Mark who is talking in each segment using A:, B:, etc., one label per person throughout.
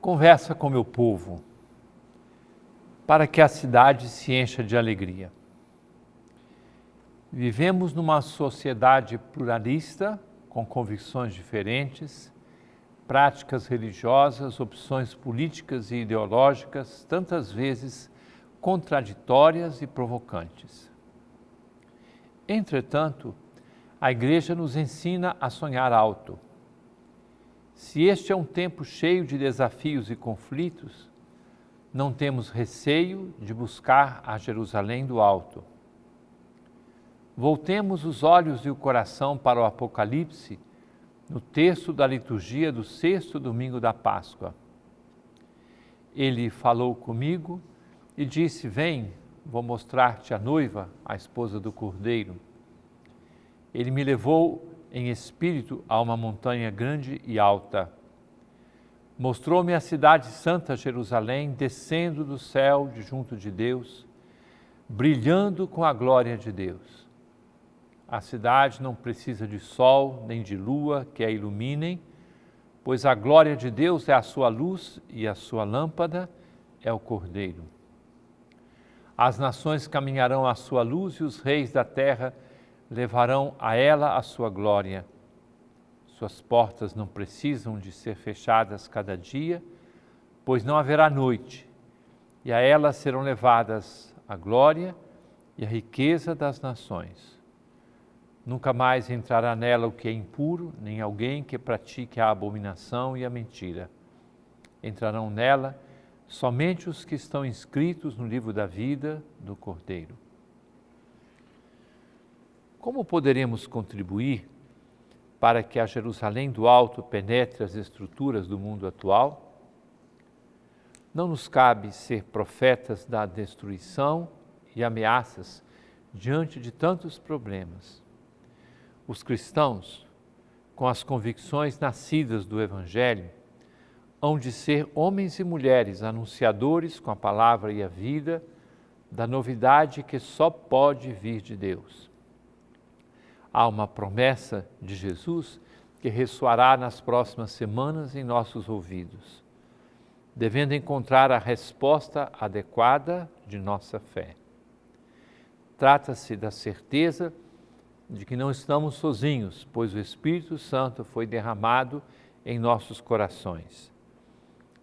A: Conversa com meu povo, para que a cidade se encha de alegria. Vivemos numa sociedade pluralista, com convicções diferentes, práticas religiosas, opções políticas e ideológicas, tantas vezes contraditórias e provocantes. Entretanto, a Igreja nos ensina a sonhar alto. Se este é um tempo cheio de desafios e conflitos, não temos receio de buscar a Jerusalém do alto. Voltemos os olhos e o coração para o Apocalipse, no texto da liturgia do 6º domingo da Páscoa. Ele falou comigo e disse: Vem, vou mostrar-te a noiva, a esposa do Cordeiro. Ele me levou em espírito a uma montanha grande e alta. Mostrou-me a cidade santa Jerusalém, descendo do céu de junto de Deus, brilhando com a glória de Deus. A cidade não precisa de sol nem de lua que a iluminem, pois a glória de Deus é a sua luz e a sua lâmpada é o Cordeiro. As nações caminharão à sua luz e os reis da terra levarão a ela a sua glória. Suas portas não precisam de ser fechadas cada dia, pois não haverá noite, e a elas serão levadas a glória e a riqueza das nações. Nunca mais entrará nela o que é impuro, nem alguém que pratique a abominação e a mentira. Entrarão nela somente os que estão inscritos no livro da vida do Cordeiro. Como poderemos contribuir para que a Jerusalém do alto penetre as estruturas do mundo atual? Não nos cabe ser profetas da destruição e ameaças diante de tantos problemas. Os cristãos, com as convicções nascidas do Evangelho, hão de ser homens e mulheres anunciadores com a palavra e a vida da novidade que só pode vir de Deus. Há uma promessa de Jesus que ressoará nas próximas semanas em nossos ouvidos, devendo encontrar a resposta adequada de nossa fé. Trata-se da certeza de que não estamos sozinhos, pois o Espírito Santo foi derramado em nossos corações.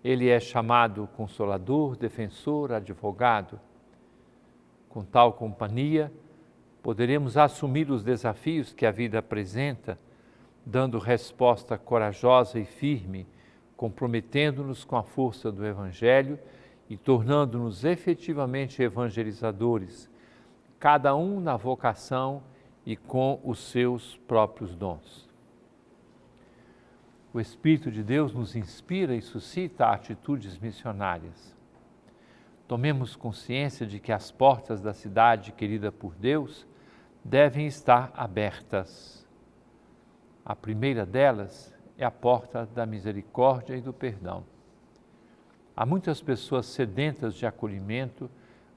A: Ele é chamado Consolador, Defensor, Advogado. Com tal companhia, poderemos assumir os desafios que a vida apresenta, dando resposta corajosa e firme, comprometendo-nos com a força do Evangelho e tornando-nos efetivamente evangelizadores, cada um na vocação e com os seus próprios dons. O Espírito de Deus nos inspira e suscita atitudes missionárias. Tomemos consciência de que as portas da cidade querida por Deus devem estar abertas. A primeira delas é a porta da misericórdia e do perdão. Há muitas pessoas sedentas de acolhimento,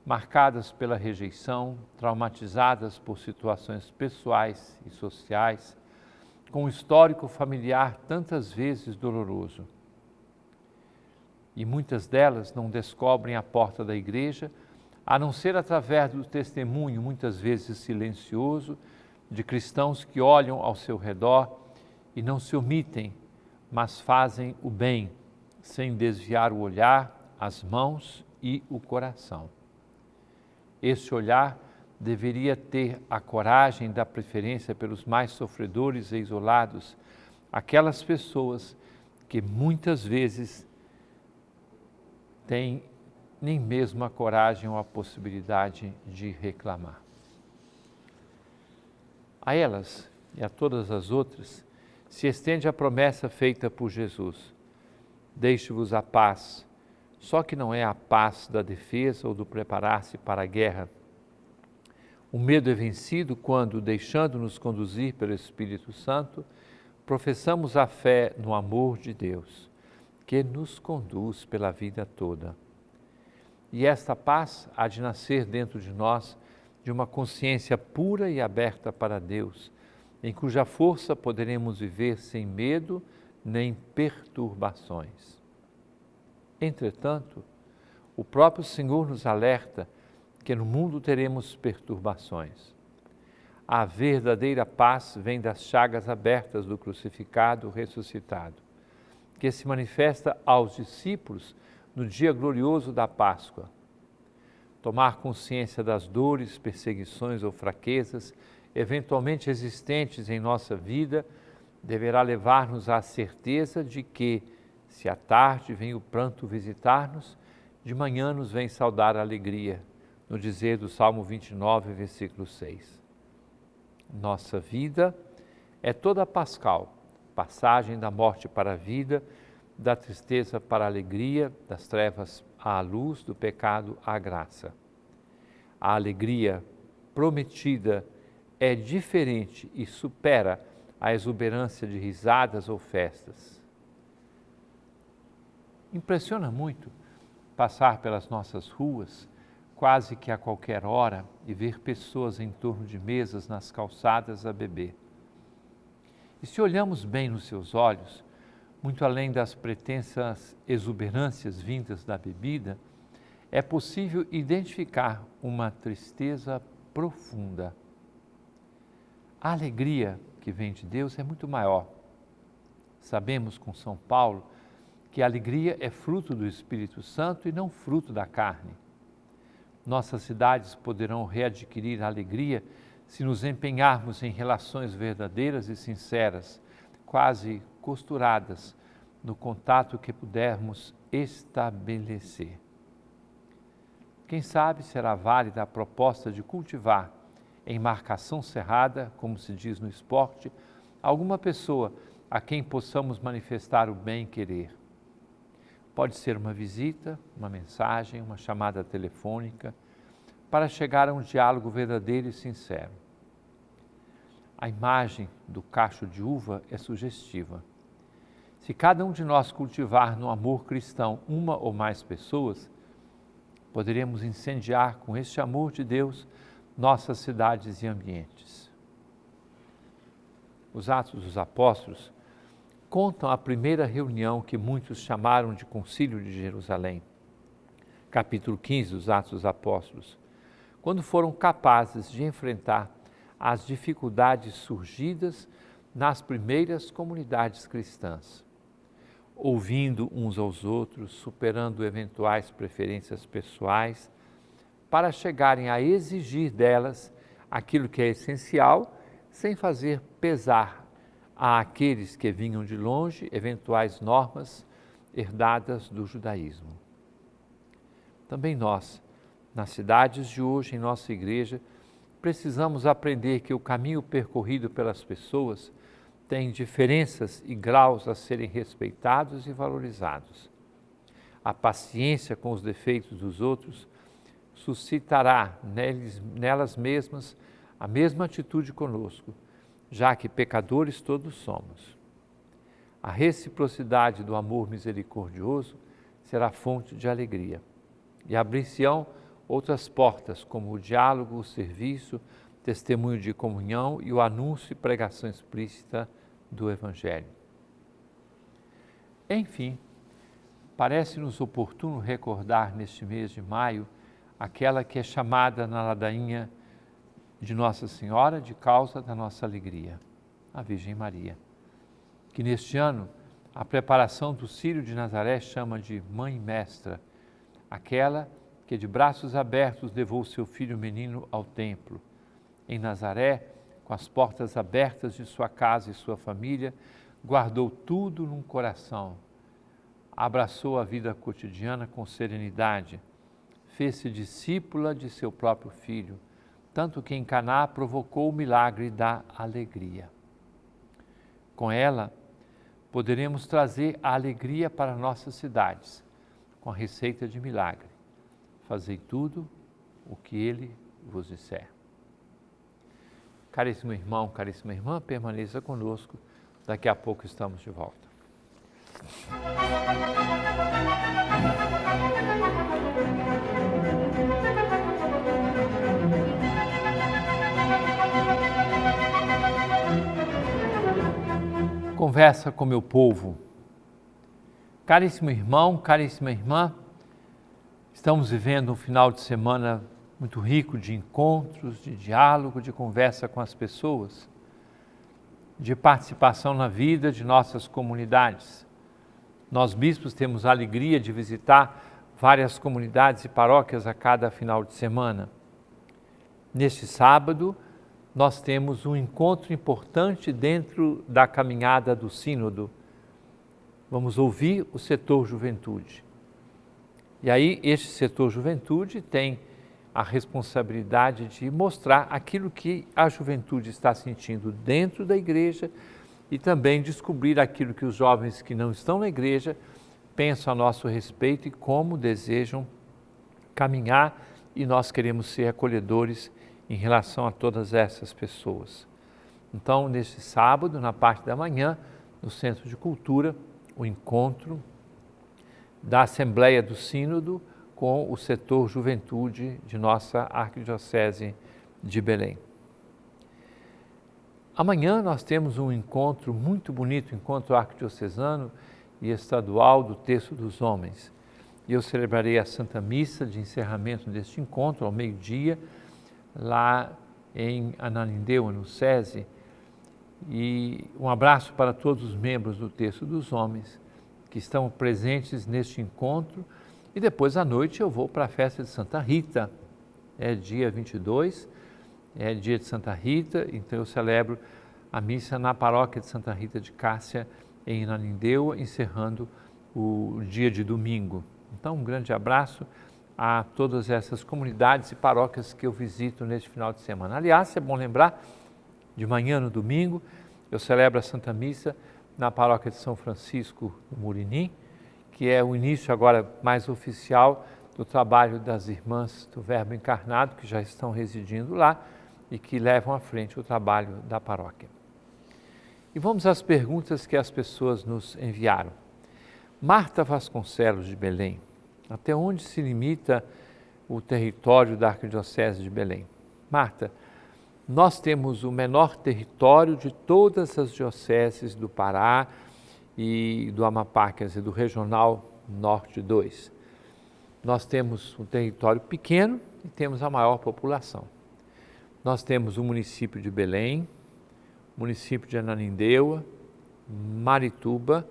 A: marcadas pela rejeição, traumatizadas por situações pessoais e sociais, com um histórico familiar tantas vezes doloroso. E muitas delas não descobrem a porta da igreja, a não ser através do testemunho, muitas vezes silencioso, de cristãos que olham ao seu redor e não se omitem, mas fazem o bem, sem desviar o olhar, as mãos e o coração. Esse olhar deveria ter a coragem da preferência pelos mais sofredores e isolados, aquelas pessoas que muitas vezes têm nem mesmo a coragem ou a possibilidade de reclamar. A elas e a todas as outras se estende a promessa feita por Jesus: deixe-vos a paz, só que não é a paz da defesa ou do preparar-se para a guerra. O medo é vencido quando, deixando-nos conduzir pelo Espírito Santo, professamos a fé no amor de Deus, que nos conduz pela vida toda. E esta paz há de nascer dentro de nós de uma consciência pura e aberta para Deus, em cuja força poderemos viver sem medo nem perturbações. Entretanto, o próprio Senhor nos alerta que no mundo teremos perturbações. A verdadeira paz vem das chagas abertas do crucificado ressuscitado, que se manifesta aos discípulos no dia glorioso da Páscoa. Tomar consciência das dores, perseguições ou fraquezas eventualmente existentes em nossa vida deverá levar-nos à certeza de que, se à tarde vem o pranto visitar-nos, de manhã nos vem saudar a alegria, no dizer do Salmo 29, versículo 6. Nossa vida é toda pascal, passagem da morte para a vida, da tristeza para a alegria, das trevas à luz, do pecado à graça. A alegria prometida é diferente e supera a exuberância de risadas ou festas. Impressiona muito passar pelas nossas ruas, quase que a qualquer hora, e ver pessoas em torno de mesas nas calçadas a beber. E se olhamos bem nos seus olhos, muito além das pretensas exuberâncias vindas da bebida, é possível identificar uma tristeza profunda. A alegria que vem de Deus é muito maior. Sabemos com São Paulo que a alegria é fruto do Espírito Santo e não fruto da carne. Nossas cidades poderão readquirir a alegria se nos empenharmos em relações verdadeiras e sinceras, quase costuradas no contato que pudermos estabelecer. Quem sabe será válida a proposta de cultivar, em marcação cerrada, como se diz no esporte, alguma pessoa a quem possamos manifestar o bem-querer. Pode ser uma visita, uma mensagem, uma chamada telefônica, para chegar a um diálogo verdadeiro e sincero. A imagem do cacho de uva é sugestiva. Se cada um de nós cultivar no amor cristão uma ou mais pessoas, poderemos incendiar com este amor de Deus nossas cidades e ambientes. Os Atos dos Apóstolos contam a primeira reunião que muitos chamaram de Concílio de Jerusalém, capítulo 15 dos Atos dos Apóstolos, quando foram capazes de enfrentar as dificuldades surgidas nas primeiras comunidades cristãs, ouvindo uns aos outros, superando eventuais preferências pessoais, para chegarem a exigir delas aquilo que é essencial, sem fazer pesar àqueles que vinham de longe eventuais normas herdadas do judaísmo. Também nós, nas cidades de hoje, em nossa igreja, precisamos aprender que o caminho percorrido pelas pessoas tem diferenças e graus a serem respeitados e valorizados. A paciência com os defeitos dos outros suscitará nelas mesmas a mesma atitude conosco, já que pecadores todos somos. A reciprocidade do amor misericordioso será fonte de alegria e abrir-se-ão outras portas, como o diálogo, o serviço, testemunho de comunhão e o anúncio e pregação explícita do Evangelho. Enfim, parece-nos oportuno recordar neste mês de maio aquela que é chamada na ladainha de Nossa Senhora de causa da nossa alegria, a Virgem Maria, que neste ano a preparação do Círio de Nazaré chama de Mãe Mestra, aquela que de braços abertos levou seu filho menino ao templo. Em Nazaré, com as portas abertas de sua casa e sua família, guardou tudo num coração, abraçou a vida cotidiana com serenidade, fez-se discípula de seu próprio filho, tanto que em Caná provocou o milagre da alegria. Com ela, poderemos trazer a alegria para nossas cidades, com a receita de milagre. Fazei tudo o que ele vos disser. Caríssimo irmão, caríssima irmã, permaneça conosco. Daqui a pouco estamos de volta. Conversa com meu povo. Caríssimo irmão, caríssima irmã, estamos vivendo um final de semana muito rico de encontros, de diálogo, de conversa com as pessoas, de participação na vida de nossas comunidades. Nós, bispos, temos a alegria de visitar várias comunidades e paróquias a cada final de semana. Neste sábado, nós temos um encontro importante dentro da caminhada do Sínodo. Vamos ouvir o setor juventude. E aí, este setor juventude tem a responsabilidade de mostrar aquilo que a juventude está sentindo dentro da igreja e também descobrir aquilo que os jovens que não estão na igreja pensam a nosso respeito e como desejam caminhar, e nós queremos ser acolhedores em relação a todas essas pessoas. Então, neste sábado, na parte da manhã, no Centro de Cultura, o encontro da Assembleia do Sínodo com o setor juventude de nossa Arquidiocese de Belém. Amanhã nós temos um encontro muito bonito, encontro arquidiocesano e estadual do Terço dos Homens. E eu celebrarei a Santa Missa de encerramento deste encontro ao meio-dia, lá em Ananindeua, no SESI. E um abraço para todos os membros do Terço dos Homens que estão presentes neste encontro. E depois à noite eu vou para a festa de Santa Rita, é dia 22, é dia de Santa Rita, então eu celebro a missa na paróquia de Santa Rita de Cássia, em Ananindeua, encerrando o dia de domingo. Então, um grande abraço a todas essas comunidades e paróquias que eu visito neste final de semana. Aliás, é bom lembrar, de manhã no domingo, eu celebro a Santa Missa na paróquia de São Francisco do Murinim, que é o início agora mais oficial do trabalho das irmãs do Verbo Encarnado, que já estão residindo lá e que levam à frente o trabalho da paróquia. E vamos às perguntas que as pessoas nos enviaram. Marta Vasconcelos, de Belém: até onde se limita o território da Arquidiocese de Belém? Marta, nós temos o menor território de todas as dioceses do Pará e do Amapá, quer dizer, do Regional Norte 2. Nós temos um território pequeno e temos a maior população. Nós temos o município de Belém, município de Ananindeua, Marituba,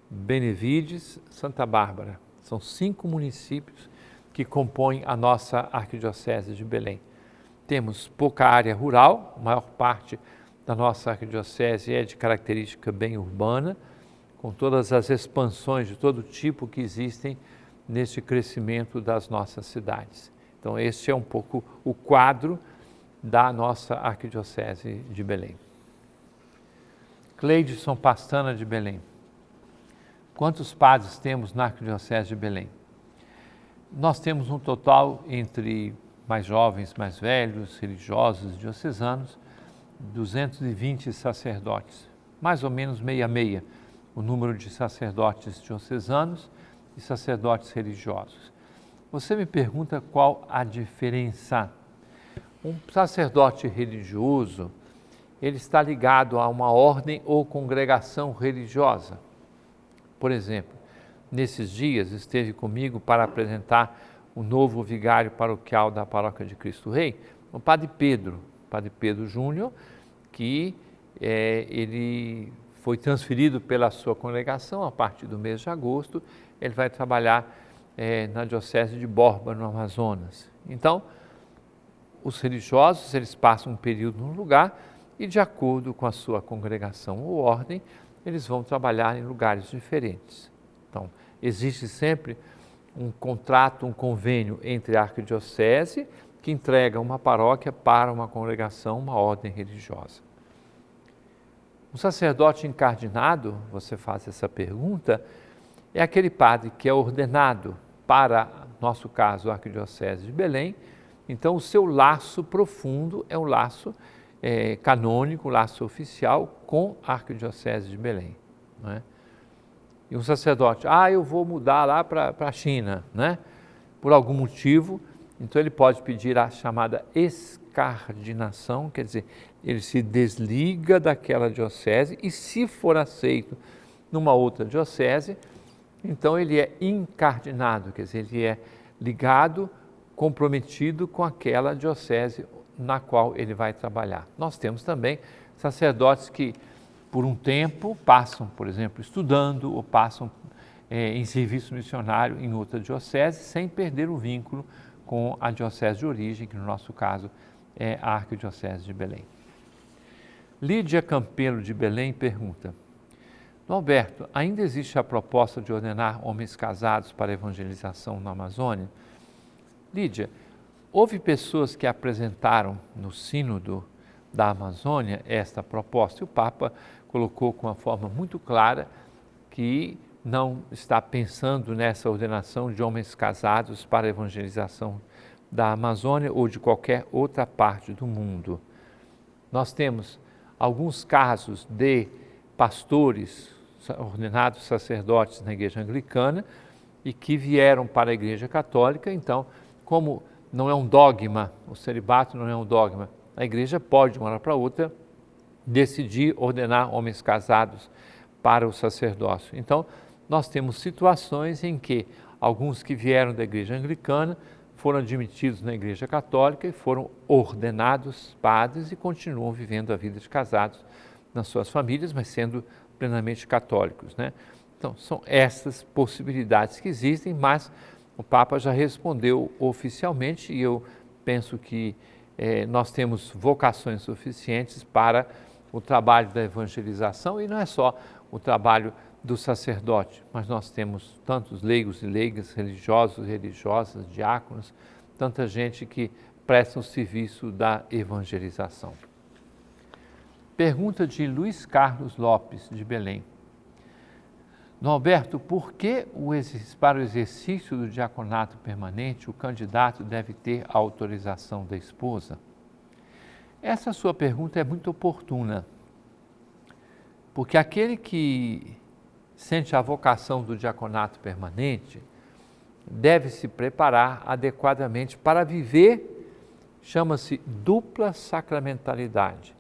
A: Benevides, Santa Bárbara. São 5 municípios que compõem a nossa Arquidiocese de Belém. Temos pouca área rural, a maior parte da nossa Arquidiocese é de característica bem urbana, com todas as expansões de todo tipo que existem nesse crescimento das nossas cidades. Então, esse é um pouco o quadro da nossa Arquidiocese de Belém. Cleidson Pastana, de Belém: quantos padres temos na Arquidiocese de Belém? Nós temos um total, entre mais jovens, mais velhos, religiosos, diocesanos, 220 sacerdotes, mais ou menos meia a meia, o número de sacerdotes diocesanos e sacerdotes religiosos. Você me pergunta qual a diferença. Um sacerdote religioso, ele está ligado a uma ordem ou congregação religiosa. Por exemplo, nesses dias esteve comigo para apresentar o novo vigário paroquial da Paróquia de Cristo Rei, o Padre Pedro Júnior, que ele foi transferido pela sua congregação a partir do mês de agosto. Ele vai trabalhar na Diocese de Borba, no Amazonas. Então, os religiosos, eles passam um período num lugar e, de acordo com a sua congregação ou ordem, eles vão trabalhar em lugares diferentes. Então, existe sempre um contrato, um convênio entre a arquidiocese, que entrega uma paróquia para uma congregação, uma ordem religiosa. Um sacerdote encardinado, você faz essa pergunta, é aquele padre que é ordenado para, nosso caso, a Arquidiocese de Belém. Então, o seu laço profundo é um laço canônico, um laço oficial com a Arquidiocese de Belém. Não é? E um sacerdote, eu vou mudar lá para a China, né? Por algum motivo, então ele pode pedir a chamada excardinação, quer dizer, ele se desliga daquela diocese e, se for aceito numa outra diocese, então ele é incardinado, quer dizer, ele é ligado, comprometido com aquela diocese na qual ele vai trabalhar. Nós temos também sacerdotes que, por um tempo, passam, por exemplo, estudando ou passam em serviço missionário em outra diocese, sem perder o vínculo com a diocese de origem, que no nosso caso é a Arquidiocese de Belém. Lídia Campelo de Belém pergunta: Alberto, ainda existe a proposta de ordenar homens casados para evangelização na Amazônia? Lídia, houve pessoas que apresentaram no Sínodo da Amazônia esta proposta e o Papa colocou com uma forma muito clara que não está pensando nessa ordenação de homens casados para a evangelização da Amazônia ou de qualquer outra parte do mundo. Nós temos alguns casos de pastores ordenados sacerdotes na Igreja Anglicana e que vieram para a Igreja Católica. Então, como não é um dogma, o celibato não é um dogma, a Igreja pode, de uma hora para outra, decidir ordenar homens casados para o sacerdócio. Então, nós temos situações em que alguns que vieram da Igreja Anglicana foram admitidos na Igreja Católica e foram ordenados padres e continuam vivendo a vida de casados nas suas famílias, mas sendo plenamente católicos, né? Então, são essas possibilidades que existem, mas o Papa já respondeu oficialmente e eu penso que nós temos vocações suficientes para o trabalho da evangelização e não é só o trabalho do sacerdote, mas nós temos tantos leigos e leigas, religiosos e religiosas, diáconos, tanta gente que presta o serviço da evangelização. Pergunta de Luiz Carlos Lopes, de Belém. Dom Alberto, por que para o exercício do diaconato permanente o candidato deve ter a autorização da esposa? Essa sua pergunta é muito oportuna, porque aquele que sente a vocação do diaconato permanente deve se preparar adequadamente para viver, chama-se dupla sacramentalidade.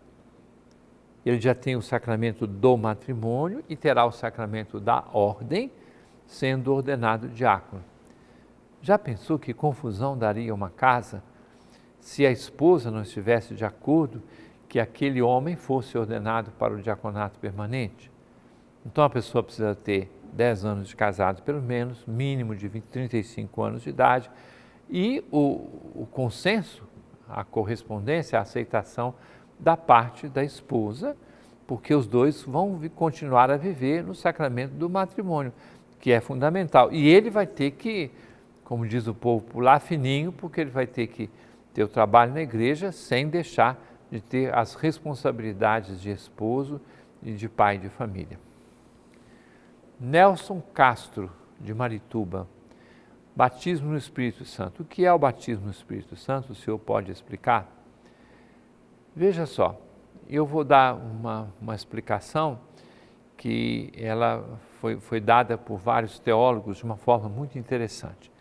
A: Ele já tem o sacramento do matrimônio e terá o sacramento da ordem, sendo ordenado diácono. Já pensou que confusão daria uma casa se a esposa não estivesse de acordo que aquele homem fosse ordenado para o diaconato permanente? Então a pessoa precisa ter 10 anos de casado, pelo menos, mínimo de 35 anos de idade, e o consenso, a correspondência, a aceitação da parte da esposa, porque os dois vão continuar a viver no sacramento do matrimônio, que é fundamental. E ele vai ter que, como diz o povo, pular fininho, porque ele vai ter que ter o trabalho na igreja sem deixar de ter as responsabilidades de esposo e de pai de família. Nelson Castro, de Marituba. Batismo no Espírito Santo. O que é o batismo no Espírito Santo? O senhor pode explicar? Veja só, eu vou dar uma explicação que ela foi dada por vários teólogos de uma forma muito interessante.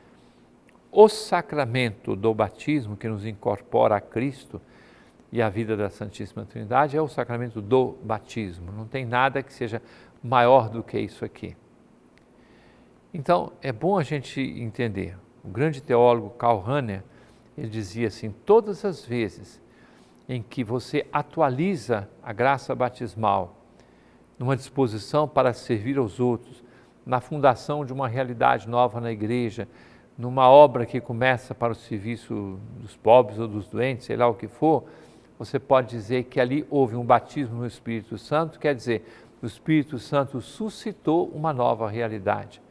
A: O sacramento do batismo que nos incorpora a Cristo e a vida da Santíssima Trindade é o sacramento do batismo. Não tem nada que seja maior do que isso aqui. Então, é bom a gente entender. O grande teólogo Karl Rahner, ele dizia assim, todas as vezes em que você atualiza a graça batismal numa disposição para servir aos outros, na fundação de uma realidade nova na igreja, numa obra que começa para o serviço dos pobres ou dos doentes, sei lá o que for, você pode dizer que ali houve um batismo no Espírito Santo, quer dizer, o Espírito Santo suscitou uma nova realidade.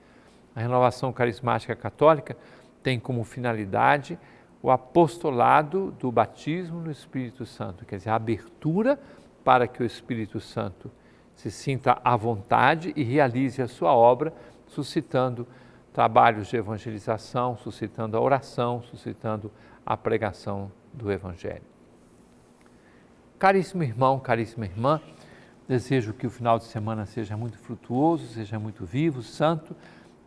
A: A renovação carismática católica tem como finalidade o apostolado do batismo no Espírito Santo, quer dizer, a abertura para que o Espírito Santo se sinta à vontade e realize a sua obra, suscitando trabalhos de evangelização, suscitando a oração, suscitando a pregação do Evangelho. Caríssimo irmão, caríssima irmã, desejo que o final de semana seja muito frutuoso, seja muito vivo, santo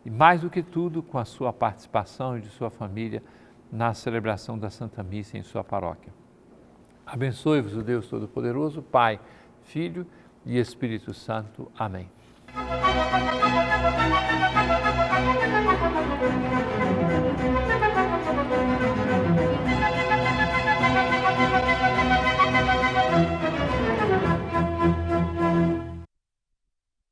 A: e, mais do que tudo, com a sua participação e de sua família na celebração da Santa Missa em sua paróquia. Abençoe-vos o Deus Todo-Poderoso, Pai, Filho e Espírito Santo. Amém.